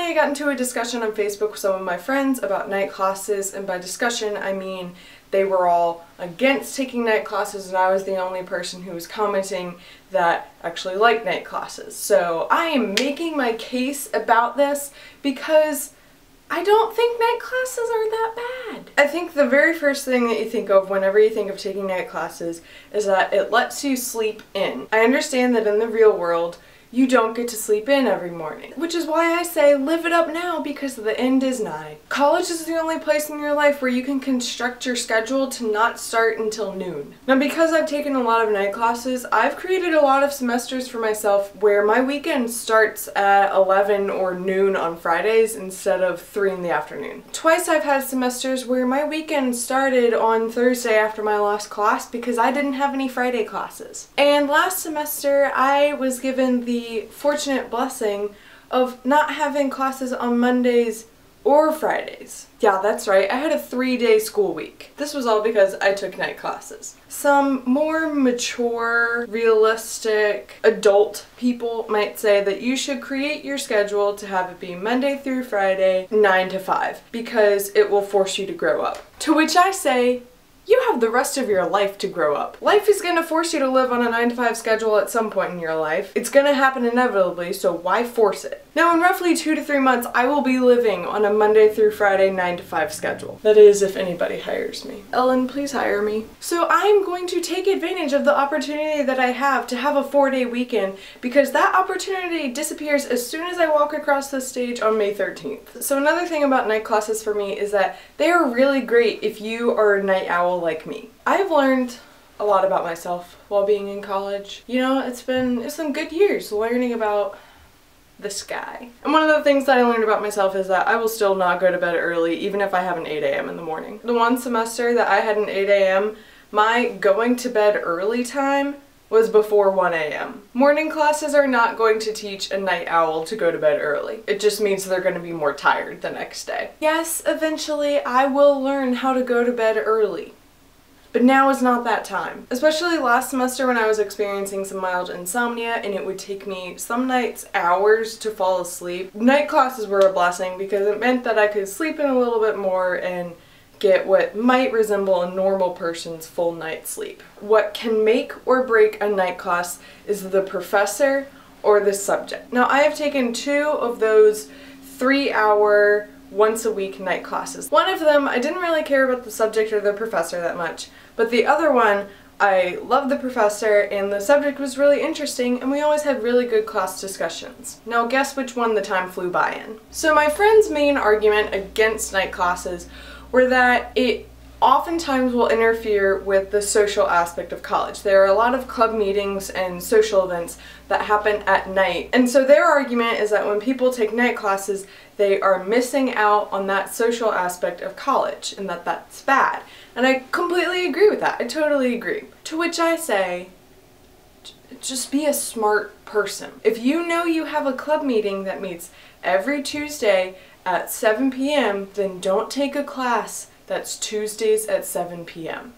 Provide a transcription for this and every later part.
I got into a discussion on Facebook with some of my friends about night classes, and by discussion I mean they were all against taking night classes and I was the only person who was commenting that actually liked night classes. So I am making my case about this because I don't think night classes are that bad. I think the very first thing that you think of whenever you think of taking night classes is that it lets you sleep in. I understand that in the real world you don't get to sleep in every morning, which is why I say live it up now because the end is nigh. College is the only place in your life where you can construct your schedule to not start until noon. Now, because I've taken a lot of night classes, I've created a lot of semesters for myself where my weekend starts at 11 or noon on Fridays instead of 3 in the afternoon. Twice I've had semesters where my weekend started on Thursday after my last class because I didn't have any Friday classes. And last semester I was given the fortunate blessing of not having classes on Mondays or Fridays. Yeah, that's right, I had a 3-day school week. This was all because I took night classes. Some more mature, realistic, adult people might say that you should create your schedule to have it be Monday through Friday, 9 to 5, because it will force you to grow up. To which I say, you have the rest of your life to grow up. Life is gonna force you to live on a 9 to 5 schedule at some point in your life. It's gonna happen inevitably, so why force it? Now, in roughly 2 to 3 months, I will be living on a Monday through Friday 9 to 5 schedule. That is, if anybody hires me. Ellen, please hire me. So I'm going to take advantage of the opportunity that I have to have a 4-day weekend because that opportunity disappears as soon as I walk across the stage on May 13th. So another thing about night classes for me is that they are really great if you are a night owl like me. I've learned a lot about myself while being in college. You know, it's been some good years learning about the sky. And one of the things that I learned about myself is that I will still not go to bed early even if I have an 8 a.m. in the morning. The one semester that I had an 8 a.m., my going to bed early time was before 1 a.m. Morning classes are not going to teach a night owl to go to bed early. It just means they're going to be more tired the next day. Yes, eventually I will learn how to go to bed early. But now is not that time. Especially last semester when I was experiencing some mild insomnia and it would take me some nights hours to fall asleep. Night classes were a blessing because it meant that I could sleep in a little bit more and get what might resemble a normal person's full night's sleep. What can make or break a night class is the professor or the subject. Now, I have taken 2 of those 3-hour once-a-week night classes. One of them, I didn't really care about the subject or the professor that much, but the other one, I loved the professor and the subject was really interesting and we always had really good class discussions. Now guess which one the time flew by in. So my friend's main argument against night classes were that it oftentimes will interfere with the social aspect of college. There are a lot of club meetings and social events that happen at night. And so their argument is that when people take night classes, they are missing out on that social aspect of college and that that's bad. And I completely agree with that. I totally agree. To which I say, just be a smart person. If you know you have a club meeting that meets every Tuesday at 7 p.m., then don't take a class that's Tuesdays at 7 p.m.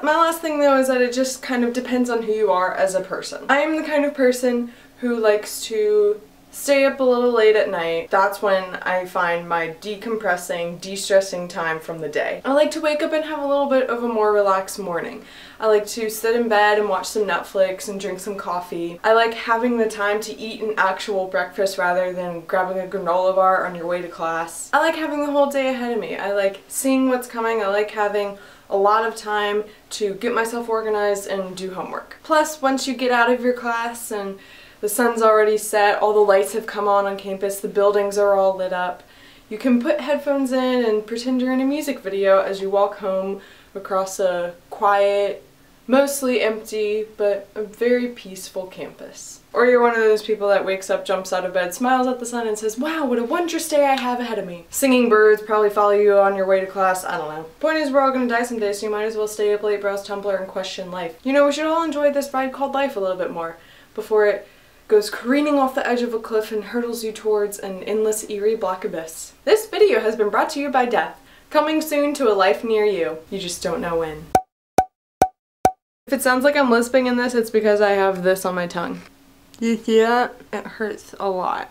My last thing though is that it just kind of depends on who you are as a person. I am the kind of person who likes to stay up a little late at night. That's when I find my decompressing, de-stressing time from the day. I like to wake up and have a little bit of a more relaxed morning. I like to sit in bed and watch some Netflix and drink some coffee. I like having the time to eat an actual breakfast rather than grabbing a granola bar on your way to class. I like having the whole day ahead of me. I like seeing what's coming. I like having a lot of time to get myself organized and do homework. Plus, once you get out of your class and the sun's already set, all the lights have come on campus, the buildings are all lit up, you can put headphones in and pretend you're in a music video as you walk home across a quiet, mostly empty, but a very peaceful campus. Or you're one of those people that wakes up, jumps out of bed, smiles at the sun and says, wow, what a wondrous day I have ahead of me. Singing birds probably follow you on your way to class, I don't know. Point is, we're all gonna die someday, so you might as well stay up late, browse Tumblr, and question life. You know, we should all enjoy this ride called life a little bit more before it goes careening off the edge of a cliff and hurtles you towards an endless, eerie black abyss. This video has been brought to you by death, coming soon to a life near you. You just don't know when. If it sounds like I'm lisping in this, it's because I have this on my tongue. Do you see that? It hurts a lot.